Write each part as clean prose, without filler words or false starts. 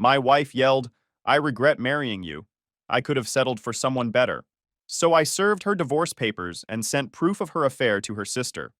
My wife yelled, "I regret marrying you. I could have settled for someone better." So I served her divorce papers and sent proof of her affair to her sister.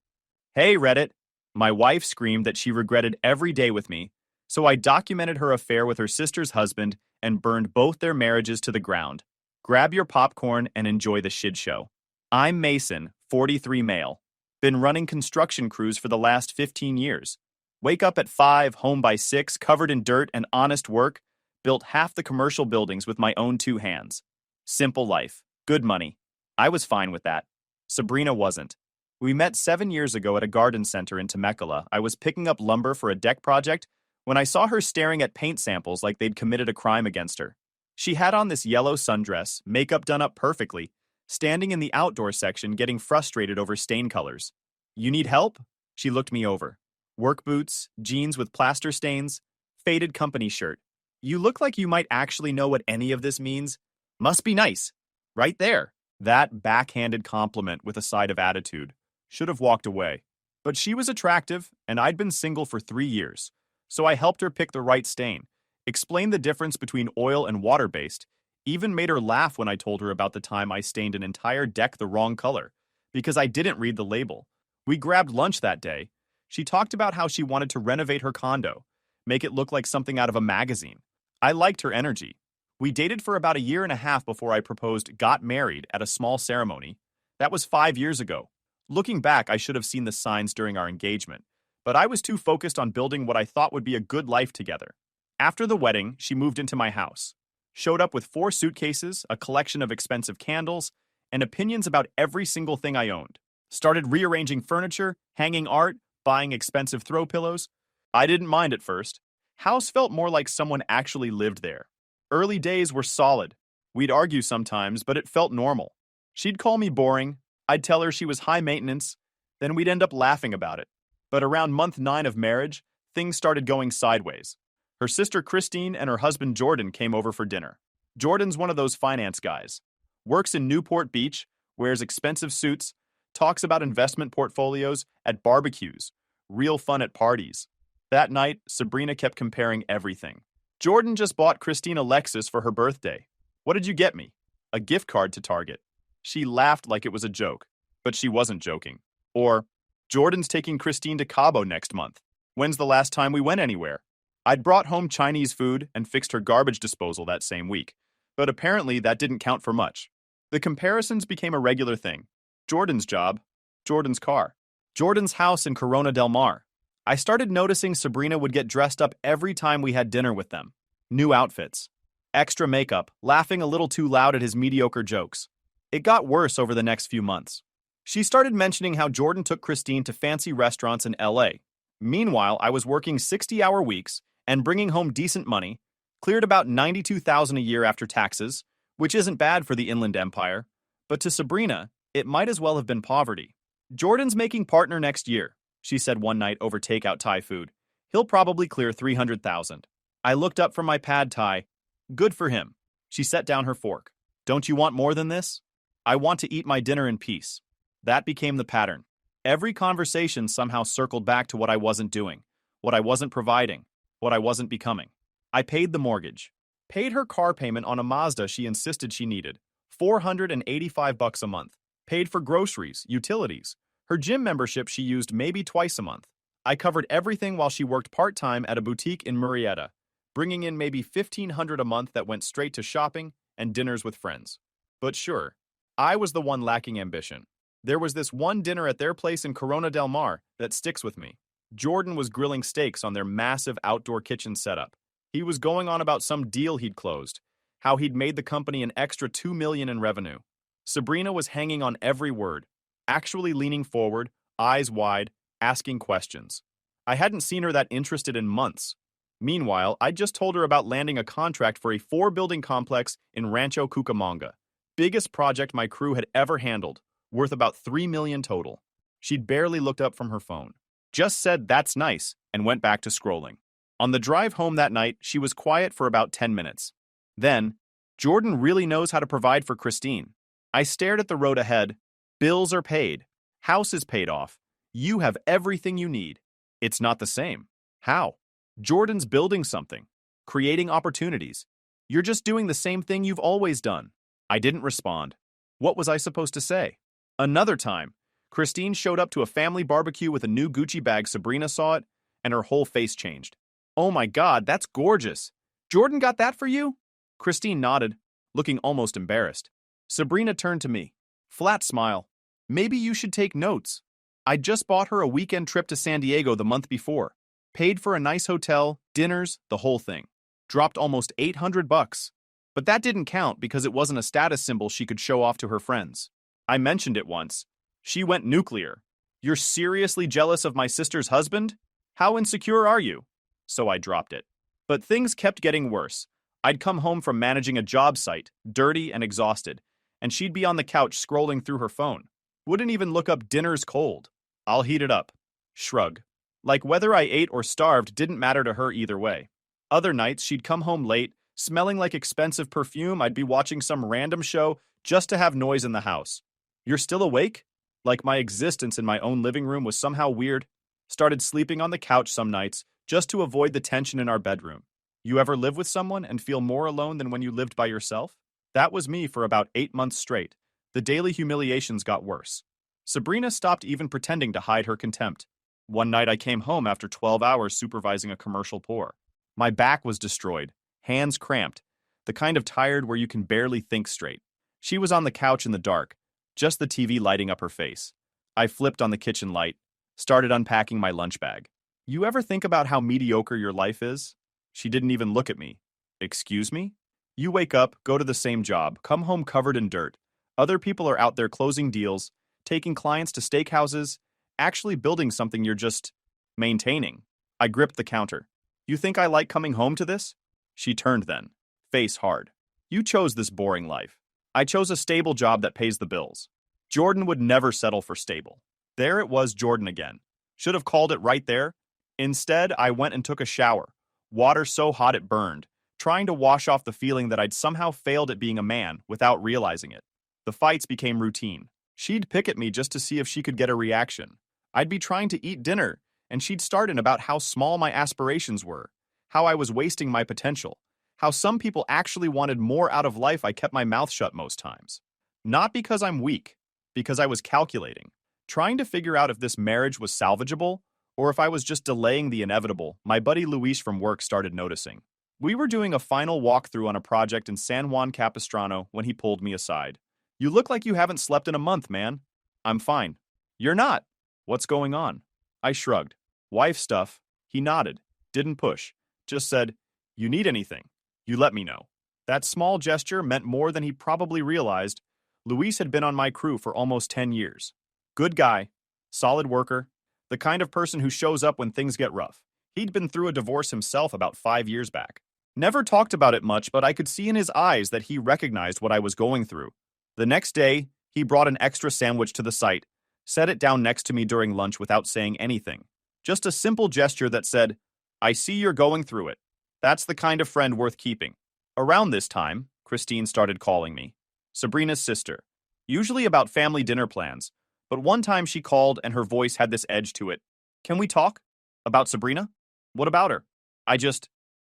"Hey, Reddit." My wife screamed that she regretted every day with me, so I documented her affair with her sister's husband and burned both their marriages to the ground. Grab your popcorn and enjoy the shit show. I'm Mason, 43 male. Been running construction crews for the last 15 years. Wake up at 5, home by 6, covered in dirt and honest work. Built half the commercial buildings with my own two hands. Simple life. Good money. I was fine with that. Sabrina wasn't. We met 7 years ago at a garden center in Temecula. I was picking up lumber for a deck project when I saw her staring at paint samples like they'd committed a crime against her. She had on this yellow sundress, makeup done up perfectly, standing in the outdoor section getting frustrated over stain colors. "You need help?" She looked me over. Work boots, jeans with plaster stains, faded company shirt. "You look like you might actually know what any of this means. Must be nice." Right there. That backhanded compliment with a side of attitude. Should have walked away. But she was attractive, and I'd been single for 3 years. So I helped her pick the right stain, explained the difference between oil and water-based, even made her laugh when I told her about the time I stained an entire deck the wrong color, because I didn't read the label. We grabbed lunch that day. She talked about how she wanted to renovate her condo, make it look like something out of a magazine. I liked her energy. We dated for about a year and a half before I proposed, got married at a small ceremony. That was 5 years ago. Looking back, I should have seen the signs during our engagement, but I was too focused on building what I thought would be a good life together. After the wedding, she moved into my house. Showed up with 4 suitcases, a collection of expensive candles, and opinions about every single thing I owned. Started rearranging furniture, hanging art, buying expensive throw pillows. I didn't mind at first. House felt more like someone actually lived there. Early days were solid. We'd argue sometimes, but it felt normal. She'd call me boring. I'd tell her she was high maintenance. Then we'd end up laughing about it. But around month 9 of marriage, things started going sideways. Her sister Christine and her husband Jordan came over for dinner. Jordan's one of those finance guys. Works in Newport Beach, wears expensive suits, talks about investment portfolios at barbecues, real fun at parties. That night, Sabrina kept comparing everything. "Jordan just bought Christine a Lexus for her birthday. What did you get me?" "A gift card to Target." She laughed like it was a joke, but she wasn't joking. Or, "Jordan's taking Christine to Cabo next month. When's the last time we went anywhere?" I'd brought home Chinese food and fixed her garbage disposal that same week, but apparently that didn't count for much. The comparisons became a regular thing. Jordan's job, Jordan's car, Jordan's house in Corona del Mar. I started noticing Sabrina would get dressed up every time we had dinner with them. New outfits, extra makeup, laughing a little too loud at his mediocre jokes. It got worse over the next few months. She started mentioning how Jordan took Christine to fancy restaurants in LA. Meanwhile, I was working 60-hour weeks and bringing home decent money, cleared about $92,000 a year after taxes, which isn't bad for the Inland Empire, but to Sabrina, it might as well have been poverty. "Jordan's making partner next year," she said one night over takeout Thai food. "He'll probably clear $300,000. I looked up from my pad Thai. "Good for him." She set down her fork. "Don't you want more than this?" "I want to eat my dinner in peace." That became the pattern. Every conversation somehow circled back to what I wasn't doing, what I wasn't providing, what I wasn't becoming. I paid the mortgage. Paid her car payment on a Mazda she insisted she needed, $485 a month. Paid for groceries, utilities. Her gym membership she used maybe twice a month. I covered everything while she worked part-time at a boutique in Murrieta, bringing in maybe $1,500 a month that went straight to shopping and dinners with friends. But sure, I was the one lacking ambition. There was this one dinner at their place in Corona del Mar that sticks with me. Jordan was grilling steaks on their massive outdoor kitchen setup. He was going on about some deal he'd closed, how he'd made the company an extra $2 million in revenue. Sabrina was hanging on every word, actually leaning forward, eyes wide, asking questions. I hadn't seen her that interested in months. Meanwhile, I'd just told her about landing a contract for a 4-building complex in Rancho Cucamonga. Biggest project my crew had ever handled, worth about $3 million total. She'd barely looked up from her phone. Just said, "That's nice," and went back to scrolling. On the drive home that night, she was quiet for about 10 minutes. Then, "Jordan really knows how to provide for Christine." I stared at the road ahead. "Bills are paid. House is paid off. You have everything you need." "It's not the same." "How?" "Jordan's building something." creating opportunities. You're just doing the same thing you've always done. I didn't respond. What was I supposed to say? Another time, Christine showed up to a family barbecue with a new Gucci bag. Sabrina saw it, and her whole face changed. Oh my God, that's gorgeous. Jordan got that for you? Christine nodded, looking almost embarrassed. Sabrina turned to me. Flat smile. Maybe you should take notes. I'd just bought her a weekend trip to San Diego the month before. Paid for a nice hotel, dinners, the whole thing. Dropped almost $800. But that didn't count because it wasn't a status symbol she could show off to her friends. I mentioned it once. She went nuclear. You're seriously jealous of my sister's husband? How insecure are you? So I dropped it. But things kept getting worse. I'd come home from managing a job site, dirty and exhausted, and she'd be on the couch scrolling through her phone. Wouldn't even look up dinner's cold. I'll heat it up. Shrug. Like whether I ate or starved didn't matter to her either way. Other nights she'd come home late, smelling like expensive perfume. I'd be watching some random show just to have noise in the house. You're still awake? Like my existence in my own living room was somehow weird. Started sleeping on the couch some nights just to avoid the tension in our bedroom. You ever live with someone and feel more alone than when you lived by yourself? That was me for about 8 months straight. The daily humiliations got worse. Sabrina stopped even pretending to hide her contempt. One night I came home after 12 hours supervising a commercial pour. My back was destroyed, hands cramped, the kind of tired where you can barely think straight. She was on the couch in the dark, just the TV lighting up her face. I flipped on the kitchen light, started unpacking my lunch bag. You ever think about how mediocre your life is? She didn't even look at me. Excuse me? You wake up, go to the same job, come home covered in dirt. Other people are out there closing deals, taking clients to steakhouses, actually building something you're just maintaining. I gripped the counter. You think I like coming home to this? She turned then, face hard. You chose this boring life. I chose a stable job that pays the bills. Jordan would never settle for stable. There it was, Jordan again. Should have called it right there. Instead, I went and took a shower. Water so hot it burned, trying to wash off the feeling that I'd somehow failed at being a man without realizing it. The fights became routine. She'd pick at me just to see if she could get a reaction. I'd be trying to eat dinner, and she'd start in about how small my aspirations were, how I was wasting my potential, how some people actually wanted more out of life. I kept my mouth shut most times. Not because I'm weak, because I was calculating, trying to figure out if this marriage was salvageable or if I was just delaying the inevitable. My buddy Luis from work started noticing. We were doing a final walkthrough on a project in San Juan Capistrano when he pulled me aside. You look like you haven't slept in a month, man. I'm fine. You're not. What's going on? I shrugged. Wife stuff. He nodded. Didn't push. Just said, you need anything? You let me know. That small gesture meant more than he probably realized. Luis had been on my crew for almost 10 years. Good guy. Solid worker. The kind of person who shows up when things get rough. He'd been through a divorce himself about 5 years back. Never talked about it much, but I could see in his eyes that he recognized what I was going through. The next day, he brought an extra sandwich to the site, set it down next to me during lunch without saying anything. Just a simple gesture that said, I see you're going through it. That's the kind of friend worth keeping. Around this time, Christine started calling me. Sabrina's sister. Usually about family dinner plans, but one time she called and her voice had this edge to it. Can we talk? About Sabrina? What about her?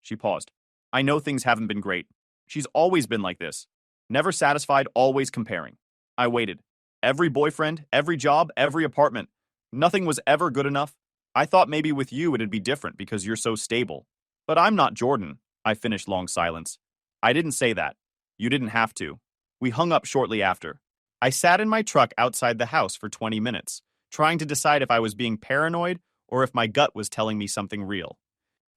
She paused. I know things haven't been great. She's always been like this. Never satisfied, always comparing. I waited. Every boyfriend, every job, every apartment. Nothing was ever good enough. I thought maybe with you it'd be different because you're so stable. But I'm not Jordan. I finished long silence. I didn't say that. You didn't have to. We hung up shortly after. I sat in my truck outside the house for 20 minutes, trying to decide if I was being paranoid or if my gut was telling me something real.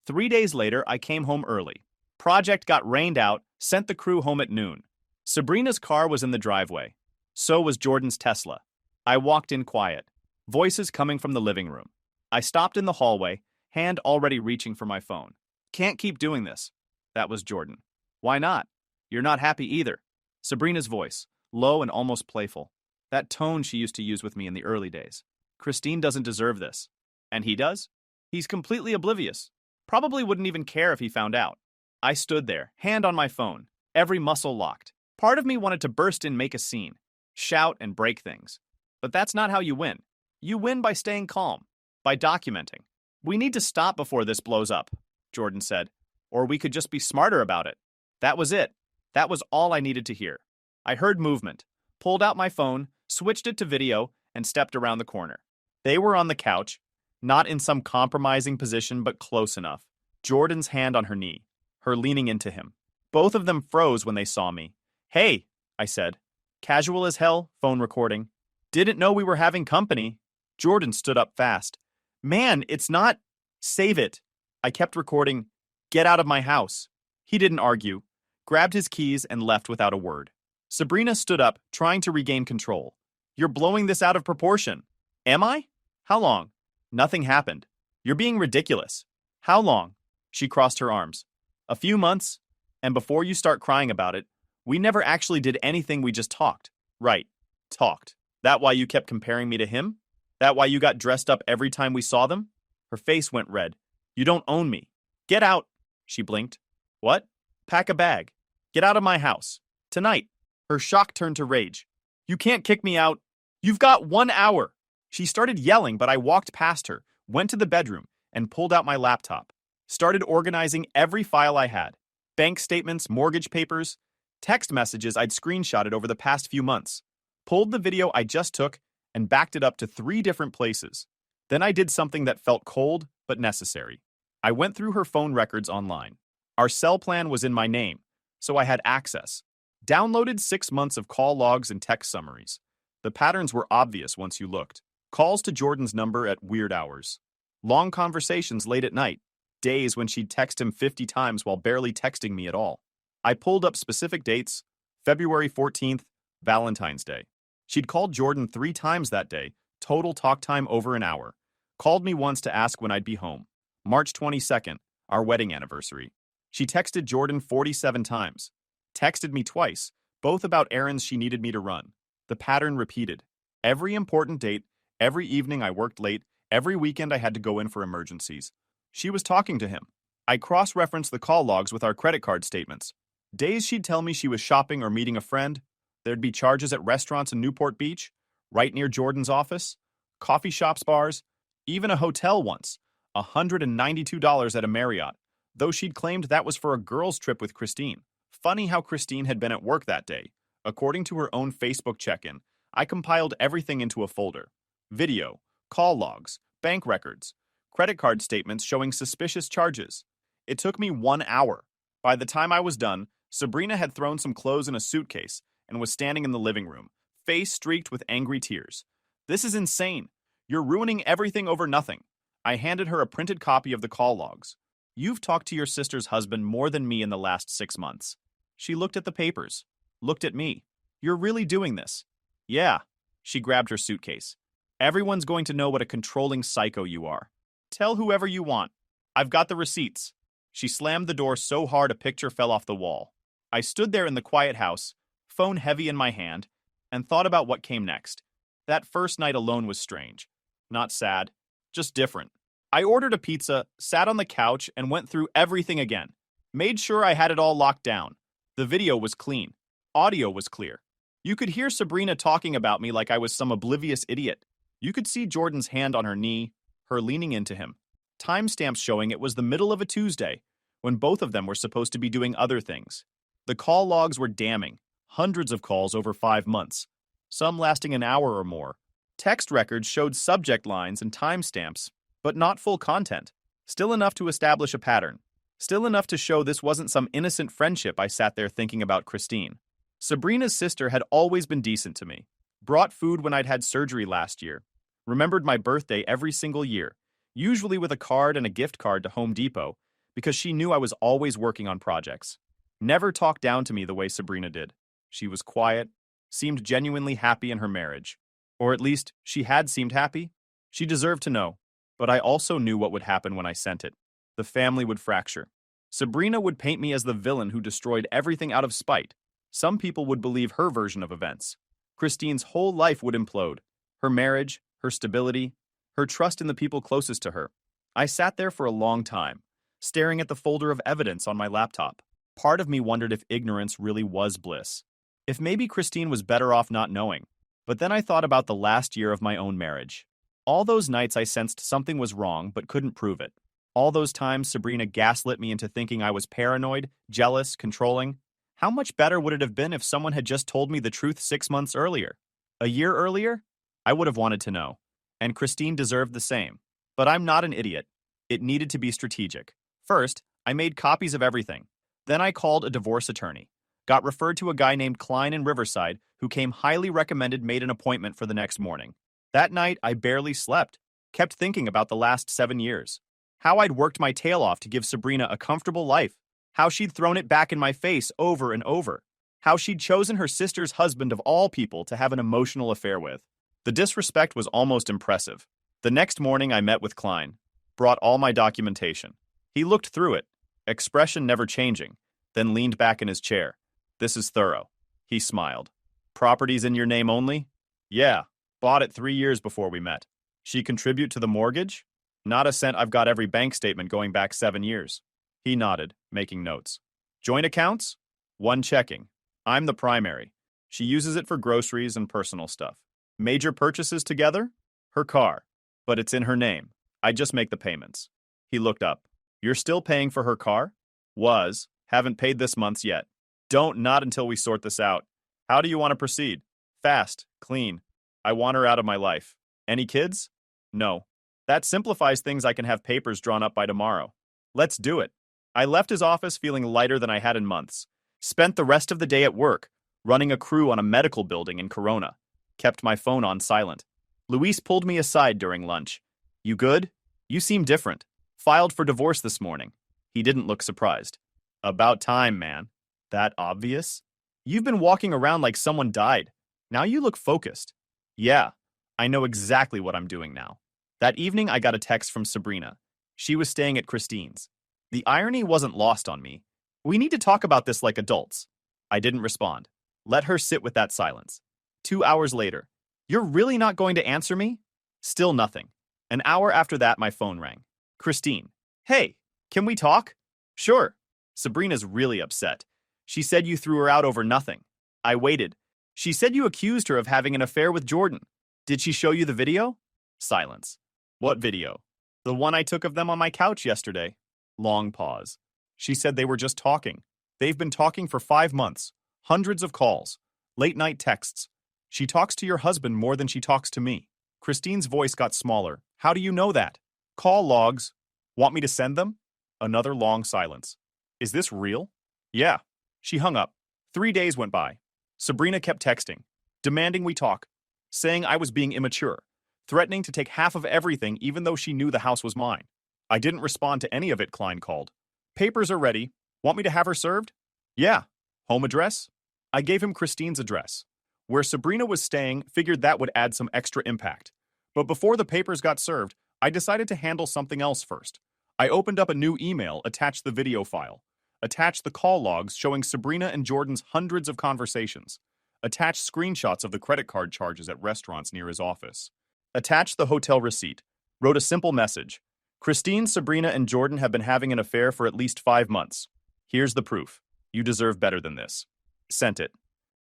3 days later, I came home early. Project got rained out, sent the crew home at noon. Sabrina's car was in the driveway. So was Jordan's Tesla. I walked in quiet. Voices coming from the living room. I stopped in the hallway, hand already reaching for my phone. Can't keep doing this. That was Jordan. Why not? You're not happy either. Sabrina's voice, low and almost playful. That tone she used to use with me in the early days. Christine doesn't deserve this. And he does? He's completely oblivious. Probably wouldn't even care if he found out. I stood there, hand on my phone, every muscle locked. Part of me wanted to burst in, make a scene, shout and break things. But that's not how you win. You win by staying calm, by documenting. We need to stop before this blows up, Jordan said. Or we could just be smarter about it. That was it. That was all I needed to hear. I heard movement, pulled out my phone, switched it to video, and stepped around the corner. They were on the couch, not in some compromising position, but close enough. Jordan's hand on her knee, her leaning into him. Both of them froze when they saw me. Hey, I said. Casual as hell, phone recording. Didn't know we were having company. Jordan stood up fast. Man, it's not. Save it. I kept recording. Get out of my house. He didn't argue, grabbed his keys and left without a word. Sabrina stood up, trying to regain control. You're blowing this out of proportion. Am I? How long? Nothing happened. You're being ridiculous. How long? She crossed her arms. A few months. And before you start crying about it, we never actually did anything, we just talked. Right. Talked. That why you kept comparing me to him? That why you got dressed up every time we saw them? Her face went red. You don't own me. Get out. She blinked. What? Pack a bag. Get out of my house. Tonight. Her shock turned to rage. You can't kick me out. You've got 1 hour. She started yelling, but I walked past her, went to the bedroom, and pulled out my laptop. Started organizing every file I had. Bank statements, mortgage papers, text messages I'd screenshotted over the past few months. Pulled the video I just took and backed it up to 3 different places. Then I did something that felt cold but necessary. I went through her phone records online. Our cell plan was in my name, so I had access. Downloaded 6 months of call logs and text summaries. The patterns were obvious once you looked. Calls to Jordan's number at weird hours. Long conversations late at night. Days when she'd text him 50 times while barely texting me at all. I pulled up specific dates. February 14th, Valentine's Day. She'd called Jordan 3 times that day, total talk time over an hour. Called me once to ask when I'd be home. March 22nd, our wedding anniversary. She texted Jordan 47 times. Texted me twice, both about errands she needed me to run. The pattern repeated. Every important date, every evening I worked late, every weekend I had to go in for emergencies. She was talking to him. I cross-referenced the call logs with our credit card statements. Days she'd tell me she was shopping or meeting a friend. There'd be charges at restaurants in Newport Beach, right near Jordan's office, coffee shops, bars, even a hotel once, $192 at a Marriott, though she'd claimed that was for a girls' trip with Christine. Funny how Christine had been at work that day. According to her own Facebook check-in, I compiled everything into a folder. Video, call logs, bank records, credit card statements showing suspicious charges. It took me 1 hour. By the time I was done, Sabrina had thrown some clothes in a suitcase and was standing in the living room, face streaked with angry tears. This is insane. You're ruining everything over nothing. I handed her a printed copy of the call logs. You've talked to your sister's husband more than me in the last 6 months. She looked at the papers, looked at me. You're really doing this? Yeah. She grabbed her suitcase. Everyone's going to know what a controlling psycho you are. Tell whoever you want. I've got the receipts. She slammed the door so hard a picture fell off the wall. I stood there in the quiet house, phone heavy in my hand, and thought about what came next. That first night alone was strange. Not sad, just different. I ordered a pizza, sat on the couch, and went through everything again. Made sure I had it all locked down. The video was clean. Audio was clear. You could hear Sabrina talking about me like I was some oblivious idiot. You could see Jordan's hand on her knee, her leaning into him. Timestamps showing it was the middle of a Tuesday, when both of them were supposed to be doing other things. The call logs were damning. Hundreds of calls over 5 months, some lasting an hour or more. Text records showed subject lines and timestamps, but not full content. Still enough to establish a pattern. Still enough to show this wasn't some innocent friendship I sat there thinking about Christine. Sabrina's sister had always been decent to me. Brought food when I'd had surgery last year. Remembered my birthday every single year, usually with a card and a gift card to Home Depot, because she knew I was always working on projects. Never talked down to me the way Sabrina did. She was quiet, seemed genuinely happy in her marriage. Or at least, she had seemed happy. She deserved to know. But I also knew what would happen when I sent it. The family would fracture. Sabrina would paint me as the villain who destroyed everything out of spite. Some people would believe her version of events. Christine's whole life would implode. Her marriage, her stability, her trust in the people closest to her. I sat there for a long time, staring at the folder of evidence on my laptop. Part of me wondered if ignorance really was bliss. If maybe Christine was better off not knowing. But then I thought about the last year of my own marriage. All those nights I sensed something was wrong but couldn't prove it. All those times Sabrina gaslit me into thinking I was paranoid, jealous, controlling. How much better would it have been if someone had just told me the truth 6 months earlier? A year earlier? I would have wanted to know. And Christine deserved the same. But I'm not an idiot. It needed to be strategic. First, I made copies of everything. Then I called a divorce attorney. Got referred to a guy named Klein in Riverside who came highly recommended, made an appointment for the next morning. That night, I barely slept. Kept thinking about the last 7 years. How I'd worked my tail off to give Sabrina a comfortable life. How she'd thrown it back in my face over and over. How she'd chosen her sister's husband of all people to have an emotional affair with. The disrespect was almost impressive. The next morning I met with Klein. Brought all my documentation. He looked through it, expression never changing, then leaned back in his chair. This is thorough. He smiled. Property's in your name only? Yeah. Bought it 3 years before we met. She contribute to the mortgage? Not a cent. I've got every bank statement going back 7 years. He nodded, making notes. Joint accounts? One checking. I'm the primary. She uses it for groceries and personal stuff. Major purchases together? Her car. But it's in her name. I just make the payments. He looked up. You're still paying for her car? Was. Haven't paid this month's yet. Not until we sort this out. How do you want to proceed? Fast. Clean. I want her out of my life. Any kids? No. That simplifies things. I can have papers drawn up by tomorrow. Let's do it. I left his office feeling lighter than I had in months. Spent the rest of the day at work, running a crew on a medical building in Corona. Kept my phone on silent. Luis pulled me aside during lunch. You good? You seem different. Filed for divorce this morning. He didn't look surprised. About time, man. That obvious? You've been walking around like someone died. Now you look focused. Yeah, I know exactly what I'm doing now. That evening I got a text from Sabrina. She was staying at Christine's. The irony wasn't lost on me. We need to talk about this like adults. I didn't respond. Let her sit with that silence. 2 hours later. You're really not going to answer me? Still nothing. An hour after that, my phone rang. Christine. Hey, can we talk? Sure. Sabrina's really upset. She said you threw her out over nothing. I waited. She said you accused her of having an affair with Jordan. Did she show you the video? Silence. What video? The one I took of them on my couch yesterday. Long pause. She said they were just talking. They've been talking for 5 months. Hundreds of calls. Late-night texts. She talks to your husband more than she talks to me. Christine's voice got smaller. How do you know that? Call logs. Want me to send them? Another long silence. Is this real? Yeah. She hung up. 3 days went by. Sabrina kept texting, demanding we talk, saying I was being immature, threatening to take half of everything even though she knew the house was mine. I didn't respond to any of it. Klein called. Papers are ready. Want me to have her served? Yeah. Home address? I gave him Christine's address. Where Sabrina was staying, figured that would add some extra impact. But before the papers got served, I decided to handle something else first. I opened up a new email, attached the video file, attached the call logs showing Sabrina and Jordan's hundreds of conversations, attached screenshots of the credit card charges at restaurants near his office, attached the hotel receipt, wrote a simple message. Christine, Sabrina, and Jordan have been having an affair for at least 5 months. Here's the proof. You deserve better than this. Sent it.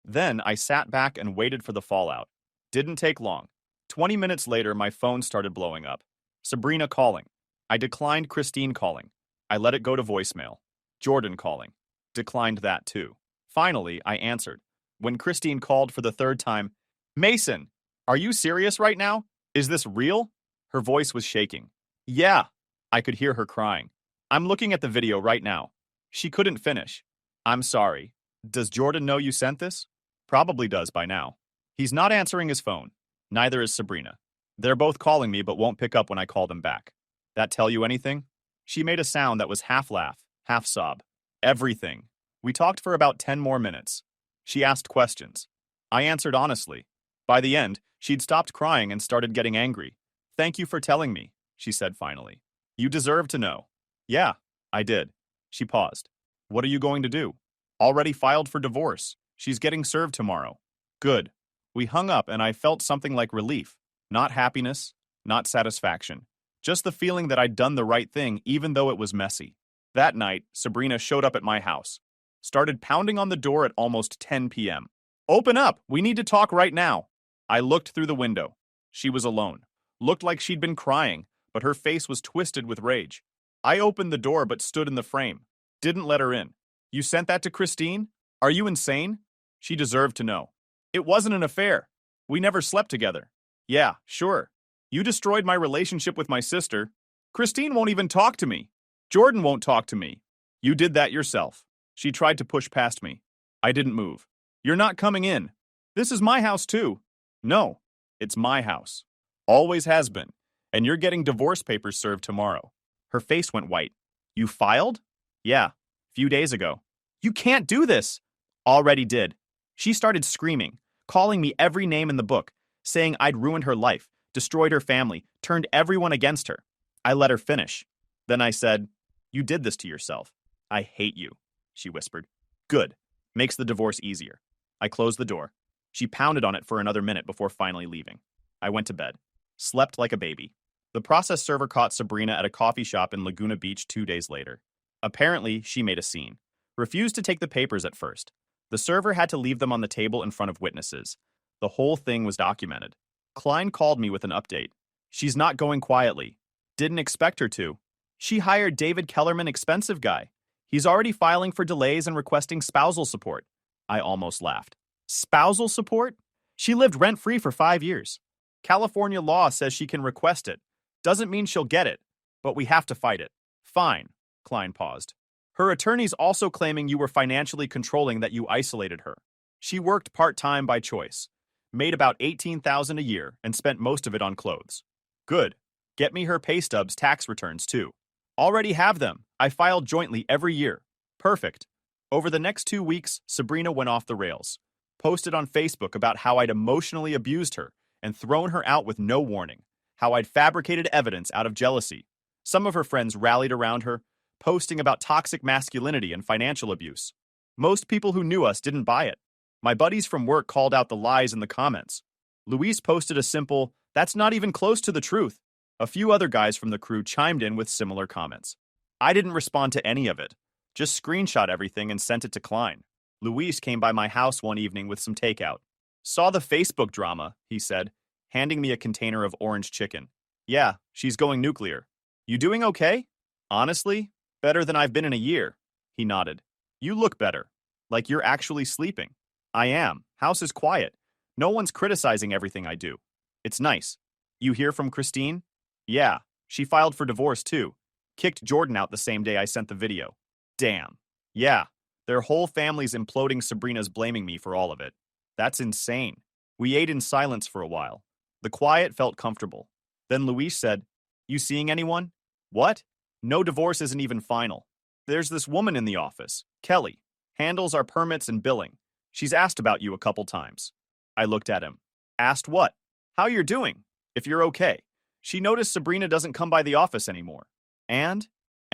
Then I sat back and waited for the fallout. Didn't take long. 20 minutes later, my phone started blowing up. Sabrina calling. I declined Christine calling. I let it go to voicemail. Jordan calling. Declined that too. Finally, I answered. When Christine called for the 3rd time, Mason, are you serious right now? Is this real? Her voice was shaking. Yeah. I could hear her crying. I'm looking at the video right now. She couldn't finish. I'm sorry. Does Jordan know you sent this? Probably does by now. He's not answering his phone. Neither is Sabrina. They're both calling me but won't pick up when I call them back. That tell you anything? She made a sound that was half laugh, half sob. Everything. We talked for about 10 more minutes. She asked questions. I answered honestly. By the end, she'd stopped crying and started getting angry. Thank you for telling me, she said finally. You deserve to know. Yeah, I did. She paused. What are you going to do? Already filed for divorce. She's getting served tomorrow. Good. We hung up and I felt something like relief. Not happiness, not satisfaction. Just the feeling that I'd done the right thing even though it was messy. That night, Sabrina showed up at my house. Started pounding on the door at almost 10 p.m. Open up! We need to talk right now. I looked through the window. She was alone. Looked like she'd been crying, but her face was twisted with rage. I opened the door but stood in the frame. Didn't let her in. You sent that to Christine? Are you insane? She deserved to know. It wasn't an affair. We never slept together. Yeah, sure. You destroyed my relationship with my sister. Christine won't even talk to me. Jordan won't talk to me. You did that yourself. She tried to push past me. I didn't move. You're not coming in. This is my house too. No, it's my house. Always has been. And you're getting divorce papers served tomorrow. Her face went white. You filed? Yeah, few days ago. You can't do this. Already did. She started screaming, calling me every name in the book, saying I'd ruined her life, destroyed her family, turned everyone against her. I let her finish. Then I said, you did this to yourself. I hate you, she whispered. Good. Makes the divorce easier. I closed the door. She pounded on it for another minute before finally leaving. I went to bed. Slept like a baby. The process server caught Sabrina at a coffee shop in Laguna Beach 2 days later. Apparently, she made a scene. Refused to take the papers at first. The server had to leave them on the table in front of witnesses. The whole thing was documented. Klein called me with an update. She's not going quietly. Didn't expect her to. She hired David Kellerman, expensive guy. He's already filing for delays and requesting spousal support. I almost laughed. Spousal support? She lived rent-free for 5 years. California law says she can request it. Doesn't mean she'll get it, but we have to fight it. Fine, Klein paused. Her attorney's also claiming you were financially controlling, that you isolated her. She worked part-time by choice, made about $18,000 a year, and spent most of it on clothes. Good. Get me her pay stubs, tax returns, too. Already have them. I filed jointly every year. Perfect. Over the next 2 weeks, Sabrina went off the rails. Posted on Facebook about how I'd emotionally abused her and thrown her out with no warning. How I'd fabricated evidence out of jealousy. Some of her friends rallied around her, posting about toxic masculinity and financial abuse. Most people who knew us didn't buy it. My buddies from work called out the lies in the comments. Luis posted a simple, "That's not even close to the truth." A few other guys from the crew chimed in with similar comments. I didn't respond to any of it. Just screenshot everything and sent it to Klein. Luis came by my house one evening with some takeout. Saw the Facebook drama, he said, handing me a container of orange chicken. Yeah, she's going nuclear. You doing okay? Honestly, better than I've been in a year. He nodded. You look better. Like you're actually sleeping. I am. House is quiet. No one's criticizing everything I do. It's nice. You hear from Christine? Yeah, she filed for divorce too. Kicked Jordan out the same day I sent the video. Damn. Yeah, their whole family's imploding. Sabrina's blaming me for all of it. That's insane. We ate in silence for a while. The quiet felt comfortable. Then Luis said, You seeing anyone? What? No, divorce isn't even final. There's this woman in the office, Kelly, handles our permits and billing. She's asked about you a couple times. I looked at him. Asked what? How you're doing? If you're okay. She noticed Sabrina doesn't come by the office anymore. And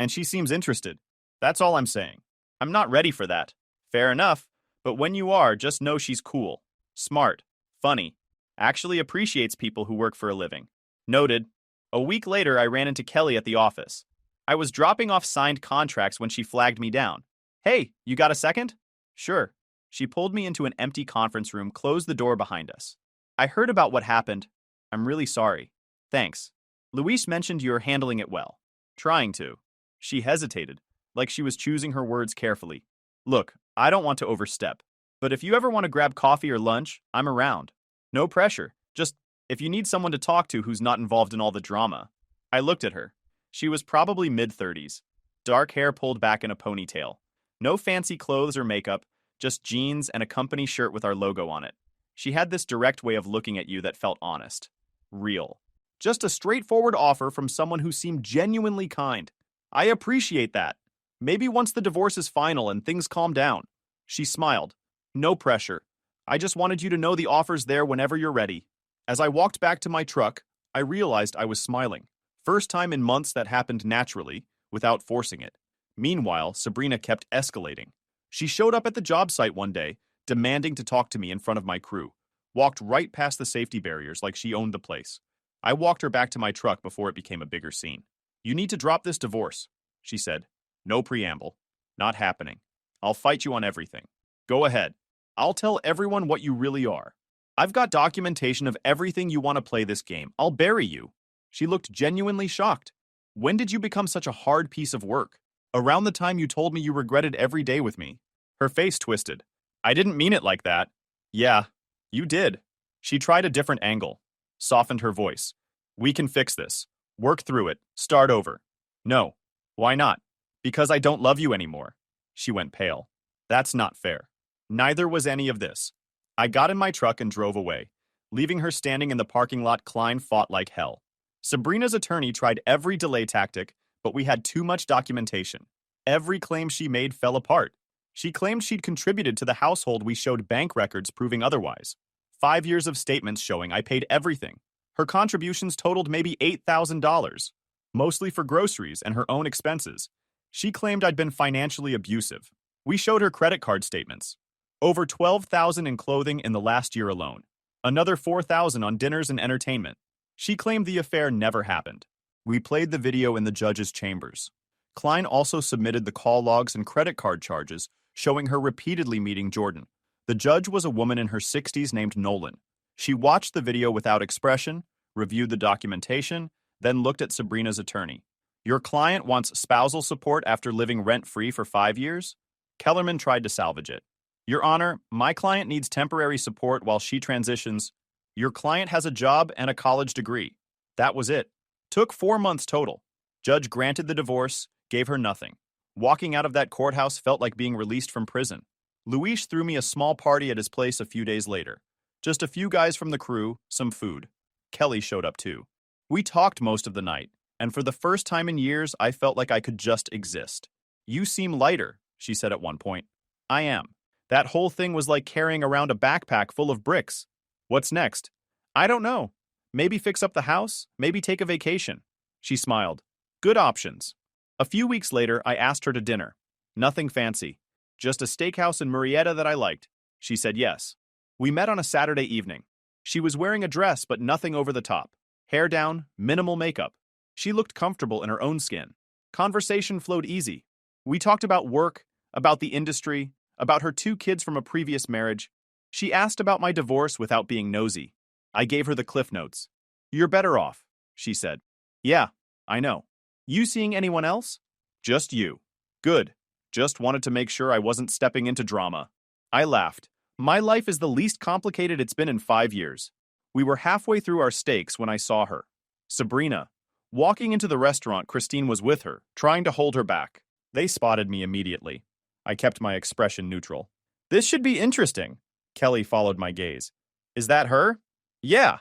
she seems interested. That's all I'm saying. I'm not ready for that. Fair enough, but when you are, just know she's cool, smart, funny, actually appreciates people who work for a living. Noted. A week later, I ran into Kelly at the office. I was dropping off signed contracts when she flagged me down. Hey, you got a second? Sure. She pulled me into an empty conference room, closed the door behind us. I heard about what happened. I'm really sorry. Thanks. Luis mentioned you're handling it well. Trying to. She hesitated, like she was choosing her words carefully. Look, I don't want to overstep, but if you ever want to grab coffee or lunch, I'm around. No pressure. Just if you need someone to talk to who's not involved in all the drama. I looked at her. She was probably mid-30s. Dark hair pulled back in a ponytail. No fancy clothes or makeup, just jeans and a company shirt with our logo on it. She had this direct way of looking at you that felt honest. Real. Just a straightforward offer from someone who seemed genuinely kind. I appreciate that. Maybe once the divorce is final and things calm down. She smiled. No pressure. I just wanted you to know the offer's there whenever you're ready. As I walked back to my truck, I realized I was smiling. First time in months that happened naturally, without forcing it. Meanwhile, Sabrina kept escalating. She showed up at the job site one day, demanding to talk to me in front of my crew. Walked right past the safety barriers like she owned the place. I walked her back to my truck before it became a bigger scene. You need to drop this divorce, she said. No preamble. Not happening. I'll fight you on everything. Go ahead. I'll tell everyone what you really are. I've got documentation of everything you want to play this game. I'll bury you. She looked genuinely shocked. When did you become such a hard piece of work? Around the time you told me you regretted every day with me. Her face twisted. I didn't mean it like that. Yeah, you did. She tried a different angle, softened her voice. We can fix this. Work through it. Start over. No. Why not? Because I don't love you anymore. She went pale. That's not fair. Neither was any of this. I got in my truck and drove away. Leaving her standing in the parking lot, Klein fought like hell. Sabrina's attorney tried every delay tactic, but we had too much documentation. Every claim she made fell apart. She claimed she'd contributed to the household. We showed bank records proving otherwise. 5 years of statements showing I paid everything. Her contributions totaled maybe $8,000, mostly for groceries and her own expenses. She claimed I'd been financially abusive. We showed her credit card statements. Over $12,000 in clothing in the last year alone. Another $4,000 on dinners and entertainment. She claimed the affair never happened. We played the video in the judge's chambers. Klein also submitted the call logs and credit card charges, showing her repeatedly meeting Jordan. The judge was a woman in her 60s named Nolan. She watched the video without expression, reviewed the documentation, then looked at Sabrina's attorney. Your client wants spousal support after living rent-free for 5 years? Kellerman tried to salvage it. Your Honor, my client needs temporary support while she transitions. Your client has a job and a college degree. That was it. Took 4 months total. Judge granted the divorce, gave her nothing. Walking out of that courthouse felt like being released from prison. Luis threw me a small party at his place a few days later. Just a few guys from the crew, some food. Kelly showed up too. We talked most of the night, and for the first time in years, I felt like I could just exist. You seem lighter, she said at one point. I am. That whole thing was like carrying around a backpack full of bricks. What's next? I don't know. Maybe fix up the house, maybe take a vacation. She smiled. Good options. A few weeks later, I asked her to dinner. Nothing fancy. Just a steakhouse in Murrieta that I liked. She said yes. We met on a Saturday evening. She was wearing a dress but nothing over the top. Hair down, minimal makeup. She looked comfortable in her own skin. Conversation flowed easy. We talked about work, about the industry, about her 2 kids from a previous marriage. She asked about my divorce without being nosy. I gave her the cliff notes. You're better off, she said. Yeah, I know. You seeing anyone else? Just you. Good. Just wanted to make sure I wasn't stepping into drama. I laughed. My life is the least complicated it's been in 5 years. We were halfway through our steaks when I saw her. Sabrina. Walking into the restaurant, Christine was with her, trying to hold her back. They spotted me immediately. I kept my expression neutral. This should be interesting. Kelly followed my gaze. Is that her? Yeah.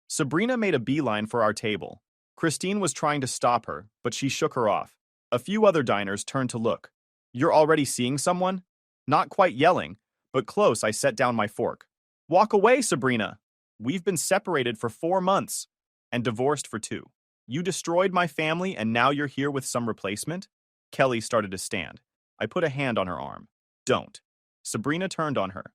Sabrina made a beeline for our table. Christine was trying to stop her, but she shook her off. A few other diners turned to look. You're already seeing someone? Not quite yelling, but close. I set down my fork. Walk away, Sabrina. We've been separated for 4 months and divorced for 2. You destroyed my family and now you're here with some replacement? Kelly started to stand. I put a hand on her arm. Don't. Sabrina turned on her.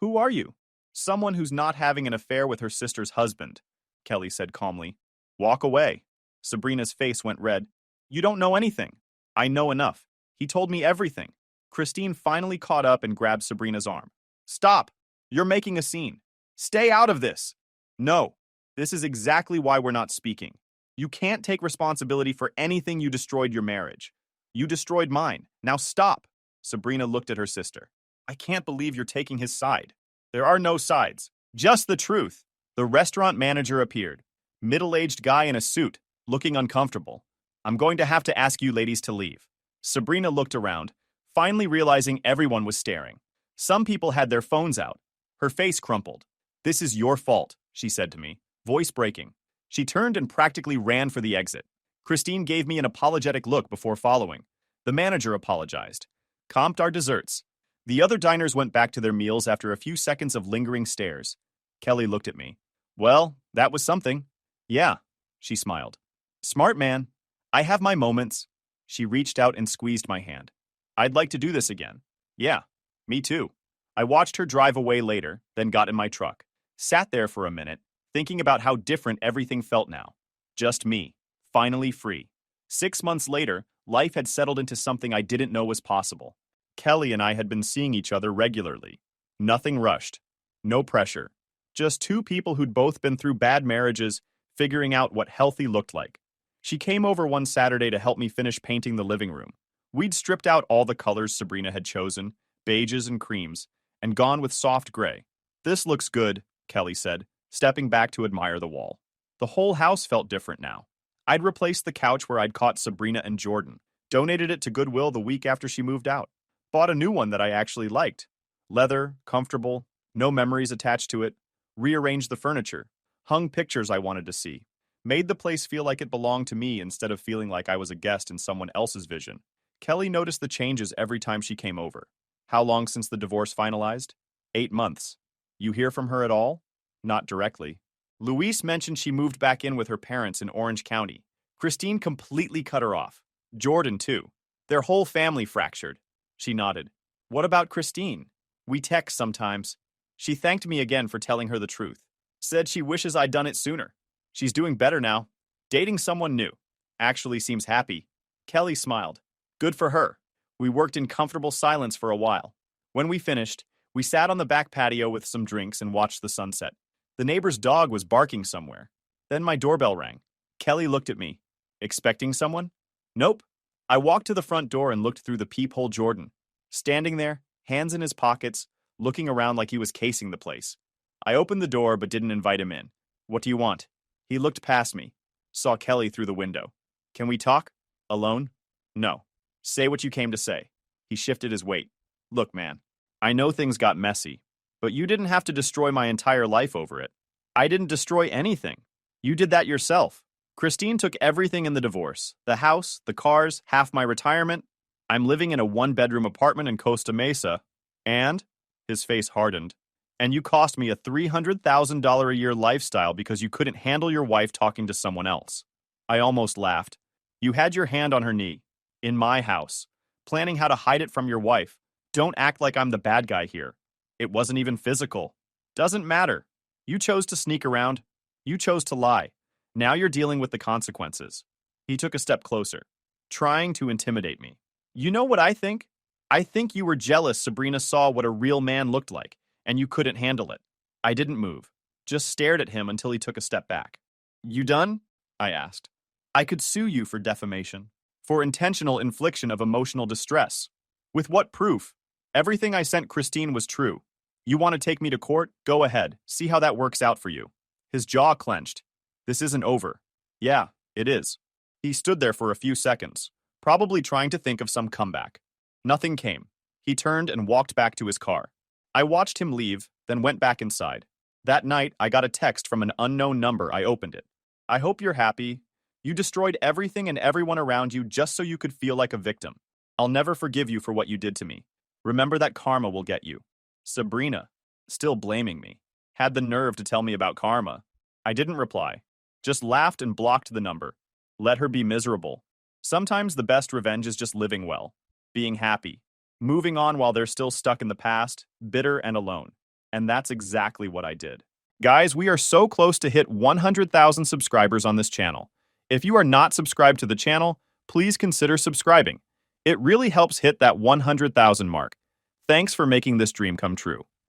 Who are you? Someone who's not having an affair with her sister's husband, Kelly said calmly. Walk away. Sabrina's face went red. You don't know anything. I know enough. He told me everything. Christine finally caught up and grabbed Sabrina's arm. Stop. You're making a scene. Stay out of this. No. This is exactly why we're not speaking. You can't take responsibility for anything. You destroyed your marriage. You destroyed mine. Now stop. Sabrina looked at her sister. I can't believe you're taking his side. There are no sides. Just the truth. The restaurant manager appeared. Middle-aged guy in a suit, looking uncomfortable. I'm going to have to ask you ladies to leave. Sabrina looked around, finally realizing everyone was staring. Some people had their phones out. Her face crumpled. This is your fault, she said to me, voice breaking. She turned and practically ran for the exit. Christine gave me an apologetic look before following. The manager apologized. Comped our desserts. The other diners went back to their meals after a few seconds of lingering stares. Kelly looked at me. Well, that was something. Yeah, she smiled. Smart man. I have my moments. She reached out and squeezed my hand. I'd like to do this again. Yeah, me too. I watched her drive away later, then got in my truck. Sat there for a minute, thinking about how different everything felt now. Just me, finally free. 6 months later, life had settled into something I didn't know was possible. Kelly and I had been seeing each other regularly. Nothing rushed. No pressure. Just 2 people who'd both been through bad marriages, figuring out what healthy looked like. She came over one Saturday to help me finish painting the living room. We'd stripped out all the colors Sabrina had chosen, beiges and creams, and gone with soft gray. This looks good, Kelly said, stepping back to admire the wall. The whole house felt different now. I'd replaced the couch where I'd caught Sabrina and Jordan, donated it to Goodwill the week after she moved out, bought a new one that I actually liked. Leather, comfortable, no memories attached to it, rearranged the furniture, hung pictures I wanted to see, made the place feel like it belonged to me instead of feeling like I was a guest in someone else's vision. Kelly noticed the changes every time she came over. How long since the divorce finalized? 8 months. You hear from her at all? Not directly. Luis mentioned she moved back in with her parents in Orange County. Christine completely cut her off. Jordan, too. Their whole family fractured. She nodded. What about Christine? We text sometimes. She thanked me again for telling her the truth. Said she wishes I'd done it sooner. She's doing better now. Dating someone new. Actually seems happy. Kelly smiled. Good for her. We worked in comfortable silence for a while. When we finished, we sat on the back patio with some drinks and watched the sunset. The neighbor's dog was barking somewhere. Then my doorbell rang. Kelly looked at me. Expecting someone? Nope. I walked to the front door and looked through the peephole. Jordan, standing there, hands in his pockets, looking around like he was casing the place. I opened the door but didn't invite him in. What do you want? He looked past me. Saw Kelly through the window. Can we talk? Alone? No. Say what you came to say. He shifted his weight. Look, man, I know things got messy, but you didn't have to destroy my entire life over it. I didn't destroy anything. You did that yourself. Christine took everything in the divorce. The house, the cars, half my retirement. I'm living in a one-bedroom apartment in Costa Mesa. And? His face hardened. And you cost me a $300,000 a year lifestyle because you couldn't handle your wife talking to someone else. I almost laughed. You had your hand on her knee. In my house. Planning how to hide it from your wife. Don't act like I'm the bad guy here. It wasn't even physical. Doesn't matter. You chose to sneak around. You chose to lie. Now you're dealing with the consequences. He took a step closer, trying to intimidate me. You know what I think? I think you were jealous Sabrina saw what a real man looked like, and you couldn't handle it. I didn't move, just stared at him until he took a step back. You done? I asked. I could sue you for defamation, for intentional infliction of emotional distress. With what proof? Everything I sent Christine was true. You want to take me to court? Go ahead. See how that works out for you. His jaw clenched. This isn't over. Yeah, it is. He stood there for a few seconds, probably trying to think of some comeback. Nothing came. He turned and walked back to his car. I watched him leave, then went back inside. That night, I got a text from an unknown number. I opened it. I hope you're happy. You destroyed everything and everyone around you just so you could feel like a victim. I'll never forgive you for what you did to me. Remember that karma will get you. Sabrina, still blaming me, had the nerve to tell me about karma. I didn't reply. Just laughed and blocked the number. Let her be miserable. Sometimes the best revenge is just living well, being happy, moving on while they're still stuck in the past, bitter and alone. And that's exactly what I did. Guys, we are so close to hit 100,000 subscribers on this channel. If you are not subscribed to the channel, please consider subscribing. It really helps hit that 100,000 mark. Thanks for making this dream come true.